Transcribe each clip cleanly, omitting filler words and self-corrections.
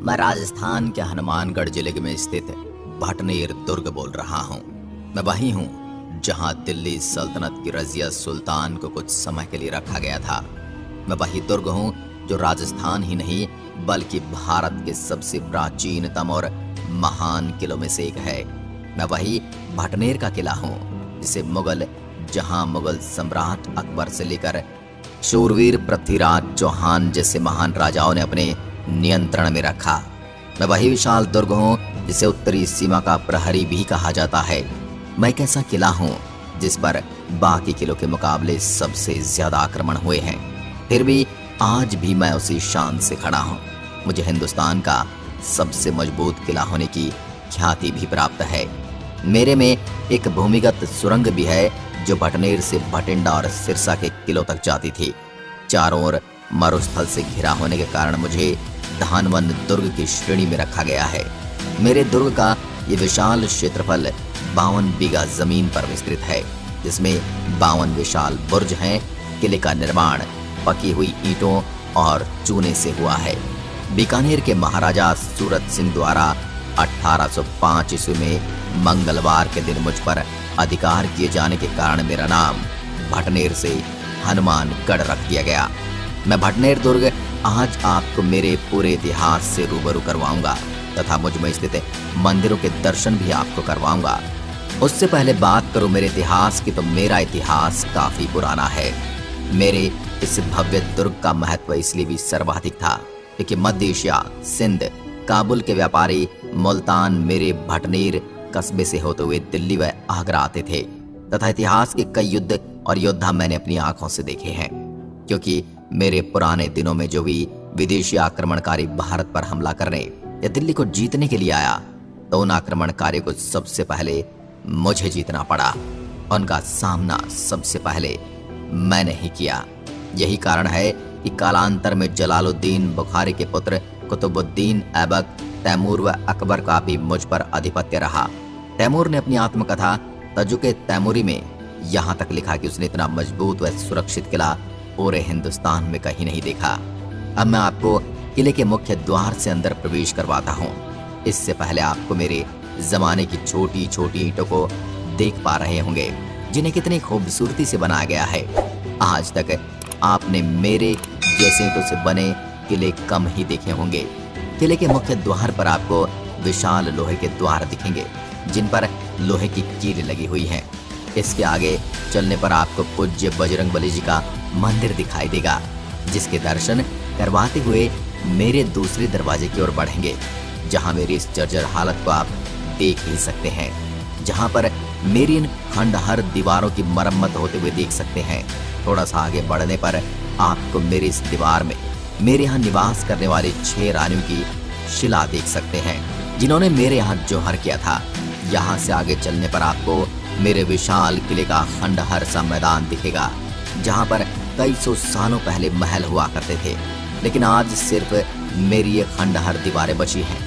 मैं राजस्थान के हनुमानगढ़ जिले में स्थित भटनेर दुर्ग बोल रहा हूँ। मैं वही हूँ जहाँ दिल्ली सल्तनत की रजिया सुल्तान को कुछ समय के लिए रखा गया था। मैं वही दुर्ग हूँ जो राजस्थान ही नहीं बल्कि भारत के सबसे प्राचीनतम और महान किलों में से एक है। मैं वही भटनेर का किला हूँ जहाँ मुगल सम्राट अकबर से लेकर शूरवीर पृथ्वीराज चौहान जैसे महान राजाओं ने अपने नियंत्रण में रखा। मैं वही विशाल दुर्ग हूँ जिसे उत्तरी सीमा का प्रहरी भी कहा जाता है। मैं एक ऐसा किला हूँ जिस पर बाकी किलों के मुकाबले सबसे ज्यादा आक्रमण हुए हैं, फिर भी आज भी मैं उसी शान से खड़ा हूँ। मुझे हिंदुस्तान का सबसे मजबूत किला होने की ख्याति भी प्राप्त है। मेरे में एक भूमिगत सुरंग भी है जो भटनेर से भटिंडा और सिरसा के किलों तक जाती थी। चारों ओर मरुस्थल से घिरा होने के कारण मुझे धानवन दुर्ग की श्रेणी में रखा गया है। मेरे दुर्ग का ये विशाल क्षेत्रफल 52 बीघा जमीन पर विस्तृत है, जिसमें 52 विशाल बुर्ज हैं। किले का निर्माण पकी हुई ईंटों और चूने से हुआ है। बीकानेर के महाराजा सूरत सिंह द्वारा 1805 ईस्वी में मंगलवार के दिन मुझ पर अधिकार किए जाने के कारण मेरा नाम भटनेर से हनुमानगढ़ रख दिया गया। मैं भटनेर दुर्ग आज आपको मेरे पूरे इतिहास से रूबरू करवाऊंगा तथा मुझ में स्थित मंदिरों के दर्शन भी आपको करवाऊंगा। उससे पहले बात करूं मेरे इतिहास की, तो मेरा इतिहास काफी पुराना है। मेरे इस भव्य दुर्ग का महत्व इसलिए भी सर्वाधिक था क्योंकि मध्य एशिया, सिंध, काबुल के व्यापारी मुल्तान मेरे भटनेर कस्बे से होते हुए दिल्ली व आगरा आते थे तथा इतिहास के कई युद्ध और योद्धा मैंने अपनी आंखों से देखे हैं। क्योंकि मेरे पुराने दिनों में जो भी विदेशी आक्रमणकारी भारत पर हमला करने या दिल्ली को जीतने के लिए आया, तो उन आक्रमणकारियों को सबसे पहले मुझे जीतना पड़ा। उनका सामना सबसे पहले मैंने ही किया। यही कारण है कि कालांतर में जलालुद्दीन बुखारी के पुत्र कुतुबुद्दीन ऐबक, तैमूर व अकबर का भी मुझ पर आधिपत्य रहा। तैमूर ने अपनी आत्मकथा तजुके तैमूरी में यहाँ तक लिखा कि उसने इतना मजबूत व सुरक्षित किला पूरे हिंदुस्तान में कहीं नहीं देखा। अब मैं आपको किले के मुख्य द्वार से अंदर प्रवेश करवाता हूँ। इससे पहले आपको मेरे जमाने की छोटी छोटी ईंटों को देख पा रहे होंगे, जिन्हें कितनी खूबसूरती से बनाया गया है। आज तक आपने मेरे जैसे ईंटों से बने किले कम ही देखे होंगे। किले के मुख्य द्वार पर आपको विशाल लोहे के द्वार दिखेंगे, जिन पर लोहे की कील लगी हुई है। इसके आगे चलने पर आपको पूज्य बजरंगबली जी का मंदिर दिखाई देगा, जिसके दर्शन करवाते हुए मेरे दूसरे दरवाजे की ओर बढ़ेंगे, जहां मेरी इस जर्जर हालत को आप देख ही सकते हैं, जहां पर मेरी इन खंडहर दीवारों की मरम्मत होते हुए देख सकते हैं। थोड़ा सा आगे बढ़ने पर आपको मेरी इस दीवार में मेरे यहाँ निवास करने वाली 6 रानियों की शिला देख सकते हैं, जिन्होंने मेरे यहाँ जौहर किया था। यहाँ से आगे चलने पर आपको मेरे विशाल किले का खंडहर सा मैदान दिखेगा, जहाँ पर कई सौ सालों पहले महल हुआ करते थे, लेकिन आज सिर्फ मेरी ये खंडहर दीवारें बची हैं।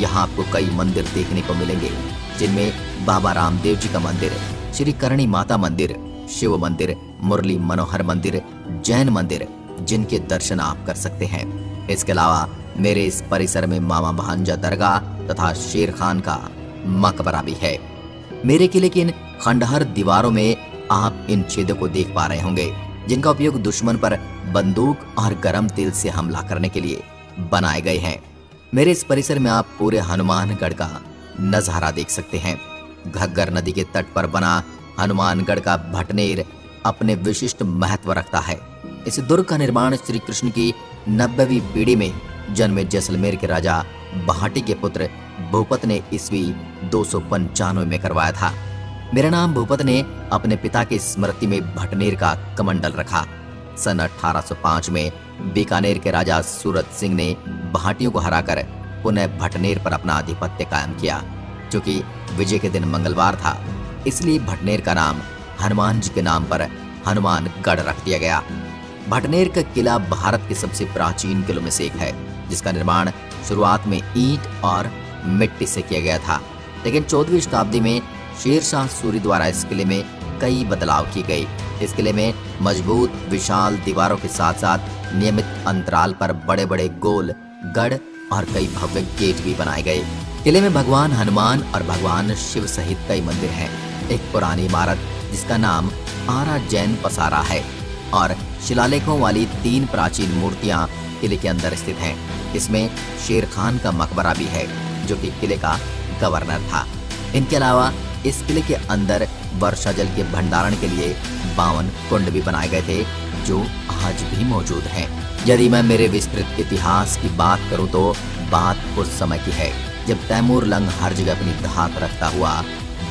यहाँ आपको कई मंदिर देखने को मिलेंगे, जिनमें बाबा रामदेव जी का मंदिर, श्री करणी माता मंदिर, शिव मंदिर, मुरली मनोहर मंदिर, जैन मंदिर, जिनके दर्शन आप कर सकते हैं। इसके अलावा मेरे इस परिसर में मामा भांजा दरगाह तथा शेर खान का मकबरा भी है। मेरे किले की इन खंडहर दीवारों में आप इन छेदों को देख पा रहे होंगे, जिनका उपयोग दुश्मन पर बंदूक और गरम तेल से हमला करने के लिए बनाए गए हैं। मेरे इस परिसर में आप पूरे हनुमानगढ़ का नजारा देख सकते हैं। घग्गर नदी के तट पर बना हनुमानगढ़ का भटनेर अपने विशिष्ट महत्व रखता है। इस दुर्ग का निर्माण श्री कृष्ण की 90वीं पीढ़ी में जन्मे जैसलमेर के राजा बहाटी के पुत्र भूपत ने ईस्वी 295 में करवाया था। मेरा नाम भूपत ने अपने पिता की स्मृति में भटनेर का कमंडल रखा। सन 1805 में बीकानेर के राजा सूरत सिंह ने बहाटियों को हराकर पुनः भटनेर पर अपना आधिपत्य कायम किया। क्योंकि विजय के दिन मंगलवार था, इसलिए भटनेर का नाम हनुमान जी के नाम पर हनुमानगढ़ रख दिया गया। भटनेर का किला भारत के सबसे प्राचीन किलों में से एक है, जिसका निर्माण शुरुआत में ईंट और मिट्टी से किया गया था, लेकिन 14वीं शताब्दी में शेरशाह सूरी द्वारा इस किले में कई बदलाव किए गए। इस किले में मजबूत विशाल दीवारों के साथ साथ नियमित अंतराल पर बड़े बड़े गोल गढ़ और कई भव्य गेट भी बनाए गए। किले में भगवान हनुमान और भगवान शिव सहित कई मंदिर हैं। एक पुरानी इमारत जिसका नाम आरा जैन पसारा है और शिलालेखों वाली 3 प्राचीन मूर्तियां किले के अंदर स्थित हैं। इसमें शेर खान का मकबरा भी है जो कि किले का गवर्नर था। इनके अलावा इस किले के अंदर वर्षा जल के भंडारण के लिए 52 कुंड भी बनाए गए थे जो आज भी मौजूद हैं। यदि मैं मेरे विस्तृत इतिहास की बात करूं तो बात उस समय की है जब तैमूर लंग हर जगह अपनी धाक रखता हुआ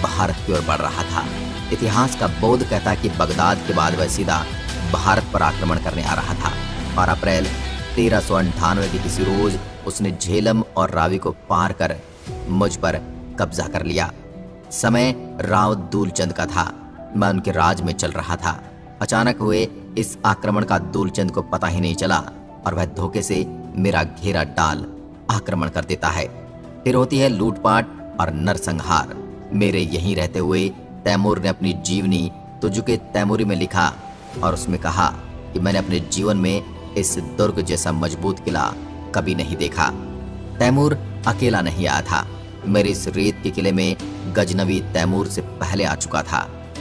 भारत की ओर बढ़ रहा था। इतिहास का बोध कहता है कि बगदाद के बाद वह सीधा भारत पर आक्रमण करने आ रहा था और अप्रैल 1398 के किसी रोज उसने झेलम और रावी को पार कर मुझ पर कब्जा कर लिया। समय राव दूलचंद का था। मैं उनके राज में चल रहा था। अचानक हुए इस आक्रमण का दूलचंद को पता ही नहीं चला और वह धोखे से मेरा घेरा डाल आक्रमण कर देता है। फिर होती है लूटपाट और नरसंहार। मेरे यहीं रहते हुए तैमूर ने अपनी जीवनी तुजुके तैमूरी में लिखा और उसमें कहा कि मैंने अपने जीवन में इस दुर्ग जैसा मजबूत किला कभी नहीं देखा। तैमूर अकेला नहीं आया था। मेरे इस रेत के किले में गजनवी तैमूर से पहले आ चुका था।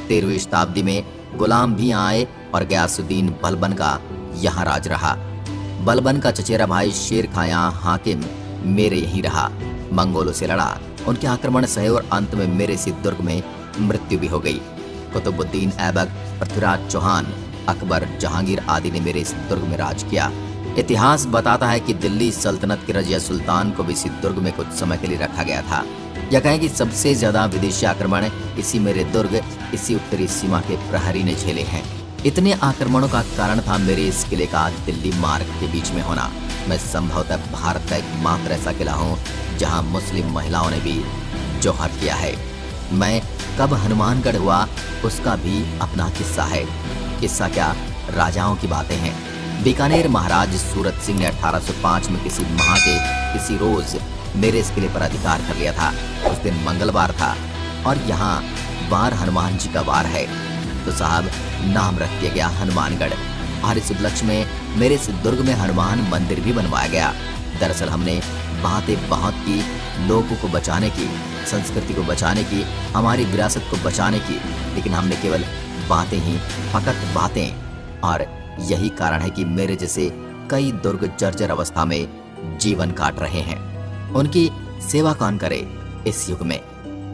13वीं शताब्दी में गुलाम भी आए और गयासुद्दीन बलबन का यहाँ राज रहा। बलबन का चचेरा भाई शेर खां हाकिम मेरे यहीं रहा। मंगोलों से लड़ा, उनके आक्रमण सहे और अंत में मेरे इसी दुर्ग में मृत्यु भी हो गई। कुतुबुद्दीन ऐबक, पृथ्वीराज चौहान, अकबर, जहांगीर आदि ने मेरे इस दुर्ग में राज किया। इतिहास बताता है कि दिल्ली सल्तनत के रजिया सुल्तान को भी इसी दुर्ग में कुछ समय के लिए रखा गया था। यह कहें कि सबसे ज्यादा विदेशी आक्रमण इसी मेरे दुर्ग, इसी उत्तरी सीमा के प्रहरी ने झेले हैं। इतने आक्रमणों का कारण था मेरे इस किले का दिल्ली मार्ग के बीच में होना। मैं संभवतः भारत का एकमात्र ऐसा किला हूँ जहाँ मुस्लिम महिलाओं ने भी जौहर किया है। मैं कब हनुमानगढ़ हुआ उसका भी अपना किस्सा है। किस्सा क्या, राजाओं की बातें हैं। बीकानेर महाराज सूरत सिंह ने 1805 में किसी माह के किसी रोज मेरे इस किले पर अधिकार कर लिया था। उस दिन मंगलवार था और यहाँ वार हनुमान जी का वार है, तो साहब नाम रख दिया गया हनुमानगढ़। और इस उपलक्ष्य में मेरे इस दुर्ग में हनुमान मंदिर भी बनवाया गया। दरअसल हमने बातें बहुत की, लोगों को बचाने की, संस्कृति को बचाने की, हमारी विरासत को बचाने की, लेकिन हमने केवल बातें ही, फकत बातें। और यही कारण है कि मेरे जैसे कई दुर्ग जर्जर अवस्था में जीवन काट रहे हैं। उनकी सेवा कौन करे। इस युग में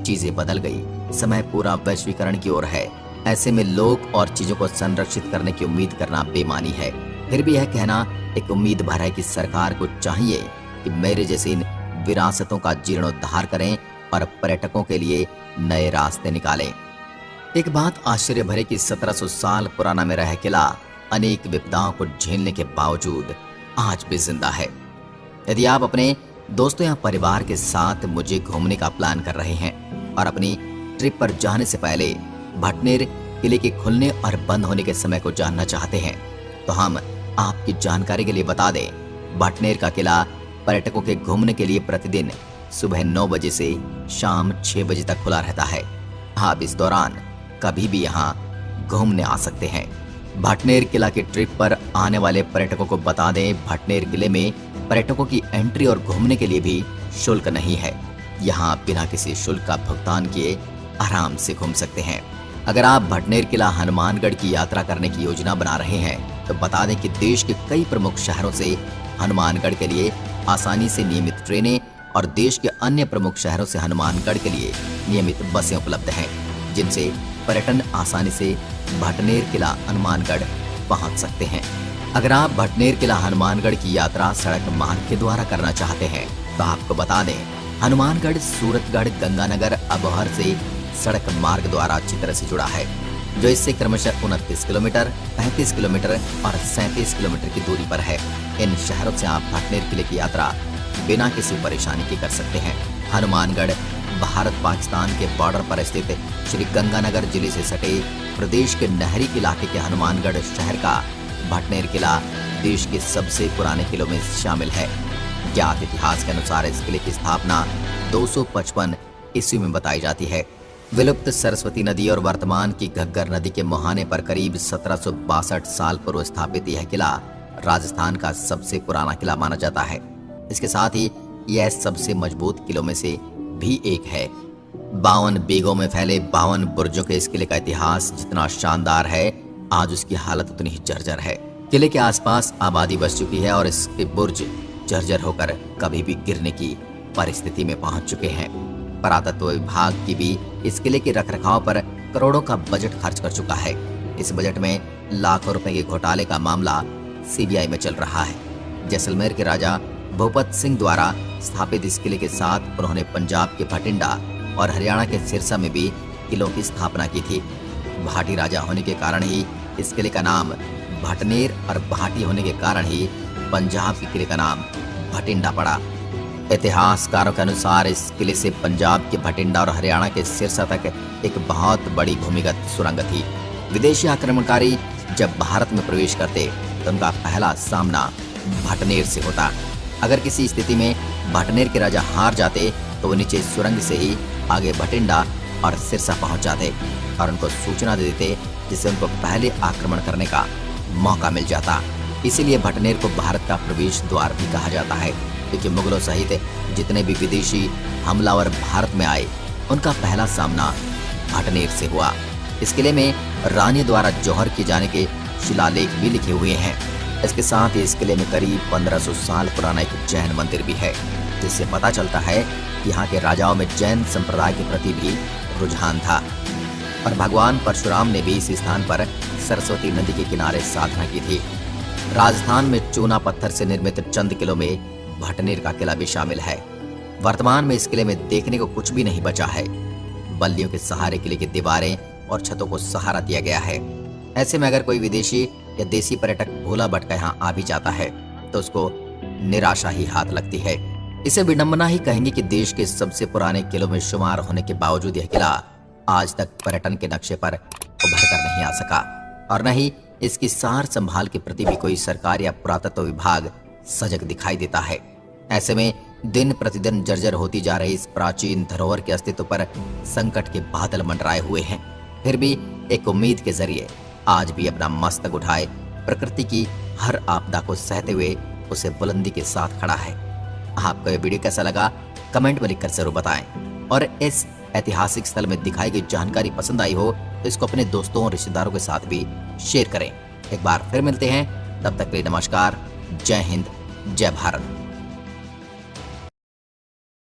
चीजें बदल गई, समय पूरा वैश्वीकरण की ओर है। ऐसे में लोग और चीजों को संरक्षित करने की उम्मीद करना बेमानी है। फिर भी यह कहना एक उम्मीद भर है कि सरकार को चाहिए कि मेरे जैसे इन विरासतों का जीर्णोद्धार करें और पर्यटकों के लिए नए रास्ते निकालें। एक बात आश्चर्य भरे कि 1700 साल पुराना मेरा यह किला अनेक विपदाओं को झेलने के बावजूद आज भी जिंदा है। यदि आप अपने दोस्तों या परिवार के साथ मुझे घूमने का प्लान कर रहे हैं और अपनी ट्रिप पर जाने से पहले भटनेर किले के खुलने और बंद होने के समय को जानना चाहते हैं, तो हम आपकी जानकारी के लिए बता दें, भटनेर का किला पर्यटकों के घूमने के लिए प्रतिदिन सुबह 9 बजे से शाम 6 बजे तक खुला रहता है। आप इस दौरान कभी भी यहाँ घूमने आ सकते हैं। भटनेर किला के ट्रिप पर आने वाले पर्यटकों को बता दें, भटनेर किले में पर्यटकों की एंट्री और घूमने के लिए भी शुल्क नहीं है। यहाँ बिना किसी शुल्क का भुगतान किए आराम से घूम सकते हैं। अगर आप भटनेर किला हनुमानगढ़ की यात्रा करने की योजना बना रहे हैं तो बता दें कि देश के कई प्रमुख शहरों से हनुमानगढ़ के लिए आसानी से नियमित ट्रेनें और देश के अन्य प्रमुख शहरों से हनुमानगढ़ के लिए नियमित बसें उपलब्ध हैं, जिनसे पर्यटन आसानी से भटनेर किला हनुमानगढ़ पहुंच सकते हैं। अगर आप भटनेर किला हनुमानगढ़ की यात्रा सड़क मार्ग के द्वारा करना चाहते हैं तो आपको बता दें, हनुमानगढ़ सूरतगढ़ गंगानगर अबोहर से सड़क मार्ग द्वारा अच्छी तरह से जुड़ा है, जो इससे क्रमशः 29 किलोमीटर, 35 किलोमीटर और 37 किलोमीटर की दूरी पर है। इन शहरों से आप भटनेर किले की यात्रा बिना किसी परेशानी के कर सकते हैं। हनुमानगढ़ भारत पाकिस्तान के बॉर्डर पर स्थित श्री गंगानगर जिले से सटे प्रदेश के नहरी इलाके के हनुमानगढ़ शहर का भटनेर किला देश के सबसे पुराने किलों में शामिल है। ज्ञात इतिहास के अनुसार इस किले की स्थापना 255 ईस्वी में बताई जाती है। विलुप्त सरस्वती नदी और वर्तमान की घग्गर नदी के मुहाने पर करीब 1762 साल पूर्व स्थापित यह किला राजस्थान का सबसे पुराना किला माना जाता है। इसके साथ ही यह सबसे मजबूत किलों में से भी एक है। 52 बीघों में फैले 52 बुर्जों के इस किले का इतिहास जितना शानदार है, आज उसकी हालत उतनी ही जर्जर है। किले के आसपास आबादी बस चुकी है और इसके बुर्ज जर्जर होकर कभी भी गिरने की परिस्थिति में पहुंच चुके हैं। पुरातत्व विभाग की भी इस किले के रखरखाव पर करोड़ों का बजट खर्च कर चुका है। इस बजट में लाखों रुपए के घोटाले का मामला सीबीआई में चल रहा है। जैसलमेर के राजा भूपत सिंह द्वारा स्थापित इस किले के साथ उन्होंने पंजाब के भटिंडा और हरियाणा के सिरसा में भी किलों की स्थापना की थी। भाटी राजा होने के कारण ही इस किले का नाम भटनेर और भाटी होने के कारण ही पंजाब के किले का नाम भटिंडा पड़ा। इतिहासकारों के अनुसार इस किले से पंजाब के भटिंडा और हरियाणा के सिरसा तक एक बहुत बड़ी भूमिगत सुरंग थी। विदेशी आक्रमणकारी जब भारत में प्रवेश करते तो उनका पहला सामना भटनेर से होता। अगर किसी स्थिति में भटनेर के राजा हार जाते तो वो नीचे सुरंग से ही आगे भटिंडा और सिरसा पहुंच जाते और उनको सूचना दे देते, जिससे उनको पहले आक्रमण करने का मौका मिल जाता। इसीलिए भटनेर को भारत का प्रवेश द्वार भी कहा जाता है, क्योंकि मुगलों सहित जितने भी विदेशी हमलावर भारत में आए उनका पहला सामना भटनेर से हुआ। इस किले में रानी द्वारा जौहर किए जाने के शिलालेख भी लिखे हुए हैं। इसके साथ ही इस किले में करीब 1500 साल पुराना एक जैन मंदिर भी है, जिससे पता चलता है कि यहाँ के राजाओं में जैन संप्रदाय के प्रति भी रुझान था। और भगवान परशुराम ने भी इस स्थान पर सरस्वती नदी के किनारे साधना की थी। राजस्थान में चूना पत्थर से निर्मित चंद किलों में भटनेर का किला भी शामिल है। वर्तमान में इस किले में देखने को कुछ भी नहीं बचा है। बल्लियों के सहारे किले की दीवारें और छतों को सहारा दिया गया है। ऐसे में अगर कोई विदेशी या देसी पर्यटक भोला भटका यहाँ आ भी जाता है तो उसको निराशा ही हाथ लगती है। इसे विडंबना ही कहेंगे कि देश के सबसे पुराने किलों में शुमार होने के बावजूद यह किला आज तक पर्यटन के नक्शे पर उभर कर नहीं आ सका, और न ही इसकी सार संभाल के प्रति भी कोई सरकार या पुरातत्व विभाग सजग दिखाई देता है। ऐसे में दिन प्रतिदिन जर्जर होती जा रही इस प्राचीन धरोहर के अस्तित्व पर संकट के बादल मंडराए हुए हैं। फिर भी एक उम्मीद के जरिए आज भी अपना मस्तक उठाए प्रकृति की हर आपदा को सहते हुए उसे बुलंदी के साथ खड़ा है। आपको यह वीडियो कैसा लगा कमेंट में लिखकर जरूर बताएं, और इस ऐतिहासिक स्थल में दिखाई गई जानकारी पसंद आई हो तो इसको अपने दोस्तों और रिश्तेदारों के साथ भी शेयर करें। एक बार फिर मिलते हैं, तब तक के लिए नमस्कार, जय हिंद, जय भारत।